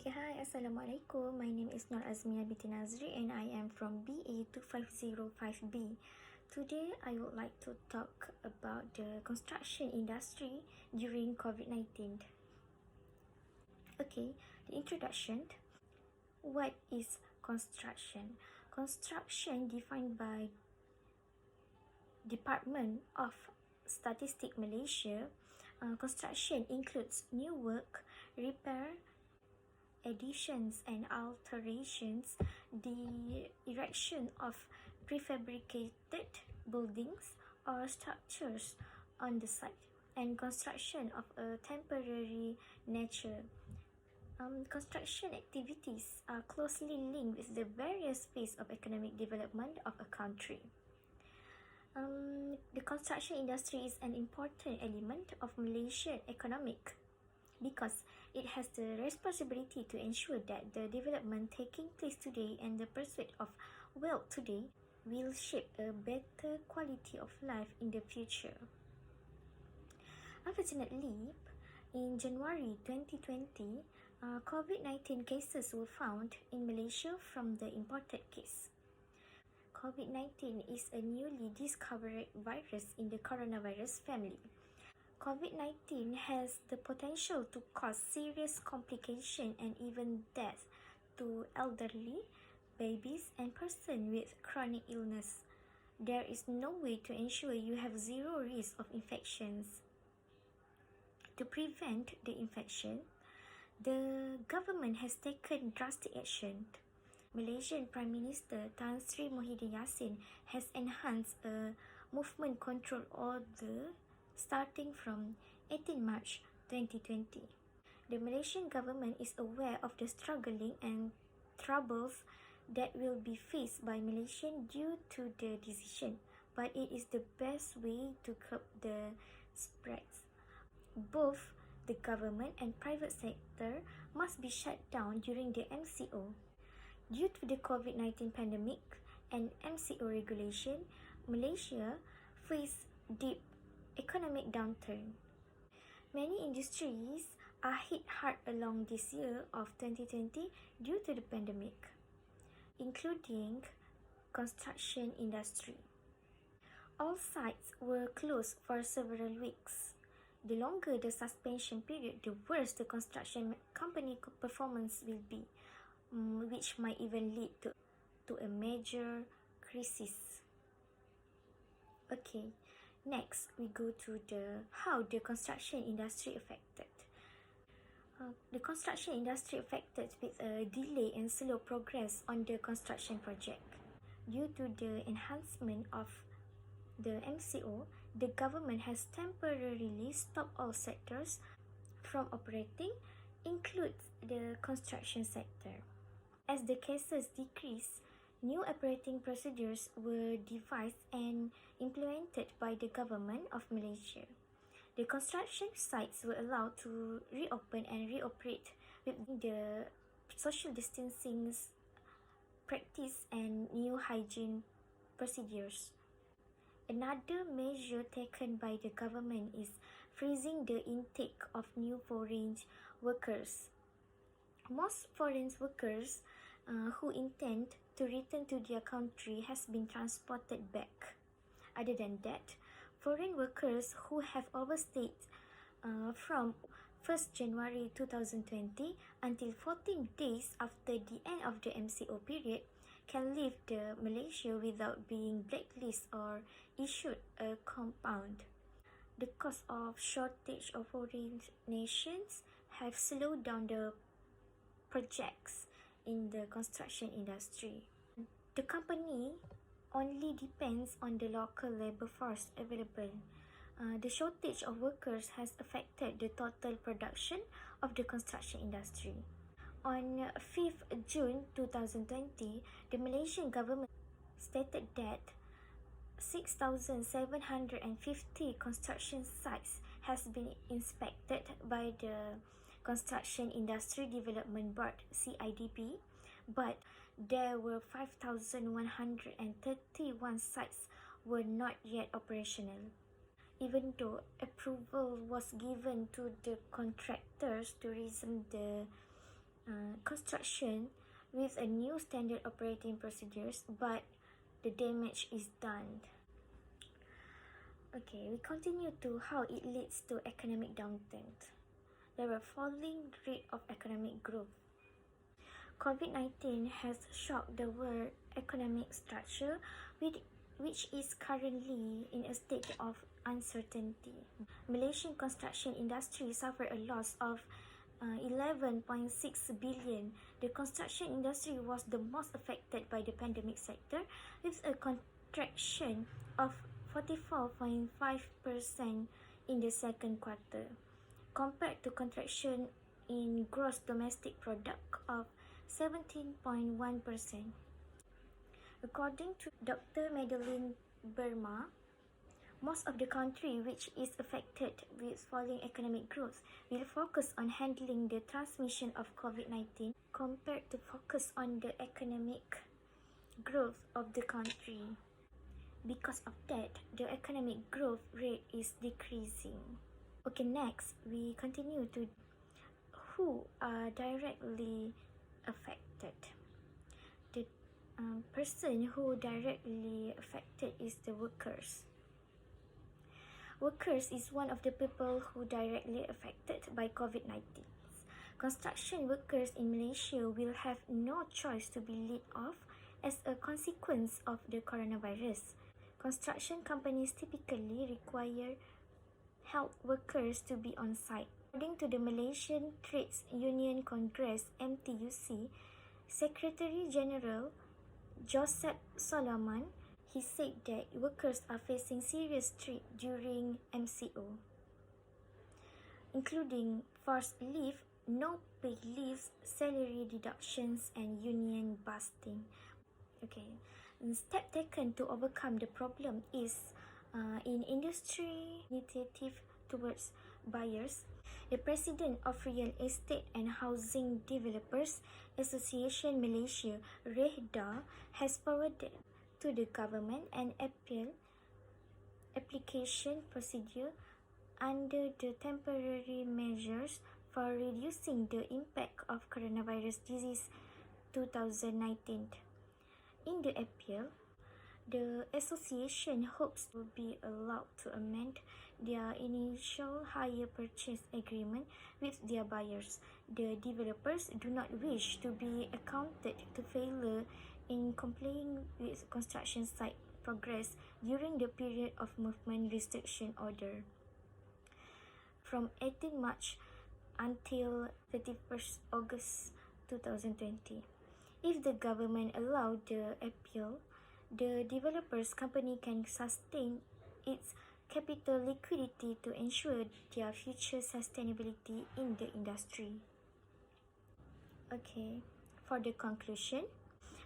Okay, hi, Assalamualaikum. My name is Azmina Binti Nazri and I am from BA2505B. Today, I would like to talk about the construction industry during COVID-19. Okay, the introduction. What is construction? Construction defined by Department of Statistics Malaysia. Construction includes new work, repair, additions and alterations, the erection of prefabricated buildings or structures on the site, and construction of a temporary nature. Construction activities are closely linked with the various phases of economic development of a country. The construction industry is an important element of Malaysian economic because it has the responsibility to ensure that the development taking place today and the pursuit of wealth today will shape a better quality of life in the future. Unfortunately, in January 2020, COVID-19 cases were found in Malaysia from the imported case. COVID-19 is a newly discovered virus in the coronavirus family. COVID-19 has the potential to cause serious complications and even death to elderly, babies, and persons with chronic illness. There is no way to ensure you have zero risk of infections. To prevent the infection, the government has taken drastic action. Malaysian Prime Minister Tan Sri Muhyiddin Yassin has enhanced a movement control order starting from 18 March 2020. The Malaysian government is aware of the struggling and troubles that will be faced by Malaysians due to the decision, but it is the best way to curb the spreads. Both the government and private sector must be shut down during the MCO. Due to the COVID-19 pandemic and MCO regulation, Malaysia faced deep economic downturn. Many industries are hit hard along this year of 2020 due to the pandemic, including construction industry. All sites were closed for several weeks. The longer the suspension period, the worse the construction company performance will be, which might even lead to a major crisis. Okay. Next, we go to how the construction industry affected. The construction industry affected with a delay and slow progress on the construction project. Due to the enhancement of the MCO, the government has temporarily stopped all sectors from operating, includes the construction sector. As the cases decrease, new operating procedures were devised and implemented by the government of Malaysia. The construction sites were allowed to reopen and reoperate with the social distancing practice and new hygiene procedures. Another measure taken by the government is freezing the intake of new foreign workers. Most foreign workers who intend to return to their country has been transported back. Other than that, foreign workers who have overstayed from 1st January 2020 until 14 days after the end of the MCO period can leave the Malaysia without being blacklisted or issued a compound. The cause of shortage of foreign nations have slowed down the projects in the construction industry. The company only depends on the local labor force available. The shortage of workers has affected the total production of the construction industry. On 5th June 2020, the Malaysian government stated that 6,750 construction sites has been inspected by the Construction Industry Development Board (CIDB), but there were 5,131 sites were not yet operational. Even though approval was given to the contractors to resume the construction with a new standard operating procedures, but the damage is done. Okay, we continue to how it leads to economic downturn. There were falling rate of economic growth. COVID-19 has shocked the world economic structure, which is currently in a state of uncertainty. Malaysian construction industry suffered a loss of 11.6 billion. The construction industry was the most affected by the pandemic sector, with a contraction of 44.5% in the second quarter, compared to contraction in gross domestic product of 17.1%. According to Dr. Madeline Burma, most of the country which is affected with falling economic growth will focus on handling the transmission of COVID-19 compared to focus on the economic growth of the country. Because of that, the economic growth rate is decreasing. Okay, next, we continue to who are directly affected. The person who directly affected is the workers. Workers is one of the people who directly affected by COVID-19. Construction workers in Malaysia will have no choice to be laid off as a consequence of the coronavirus. Construction companies typically require health workers to be on site. According to the Malaysian Trades Union Congress (MTUC), Secretary General Joseph Solomon, he said that workers are facing serious threat during MCO, including forced leave, no pay leaves, salary deductions, and union busting. Okay, step taken to overcome the problem is in industry initiative towards buyers. The President of Real Estate and Housing Developers Association Malaysia, Rehda, has forwarded to the government an application procedure under the temporary measures for reducing the impact of coronavirus disease 2019. In the appeal, the association hopes to be allowed to amend their initial hire purchase agreement with their buyers. The developers do not wish to be accounted to failure in complying with construction site progress during the period of movement restriction order from 18 March until 31st August 2020. If the government allowed the appeal, the developers company can sustain its capital liquidity to ensure their future sustainability in the industry. Okay, for the conclusion,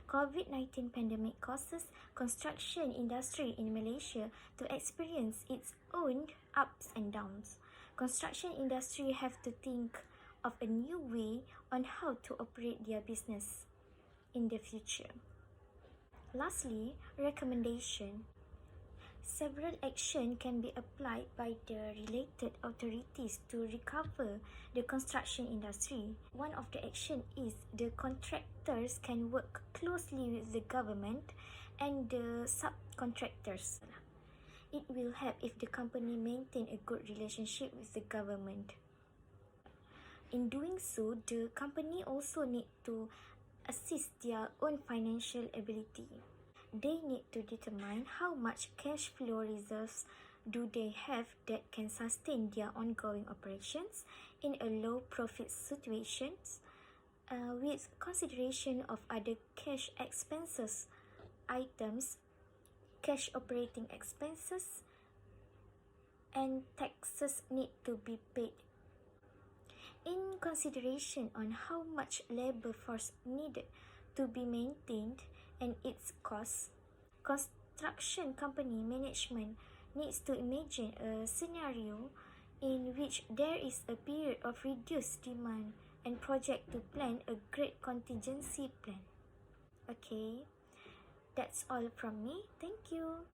COVID-19 pandemic causes construction industry in Malaysia to experience its own ups and downs. Construction industry have to think of a new way on how to operate their business in the future. Lastly, recommendation. Several actions can be applied by the related authorities to recover the construction industry. One of the actions is the contractors can work closely with the government and the subcontractors. It will help if the company maintain a good relationship with the government. In doing so, the company also need to assist their own financial ability. They need to determine how much cash flow reserves do they have that can sustain their ongoing operations in a low profit situations, with consideration of other cash expenses items, cash operating expenses, and taxes need to be paid. In consideration on how much labor force needed to be maintained and its costs, construction company management needs to imagine a scenario in which there is a period of reduced demand and project to plan a great contingency plan. Okay, that's all from me. Thank you.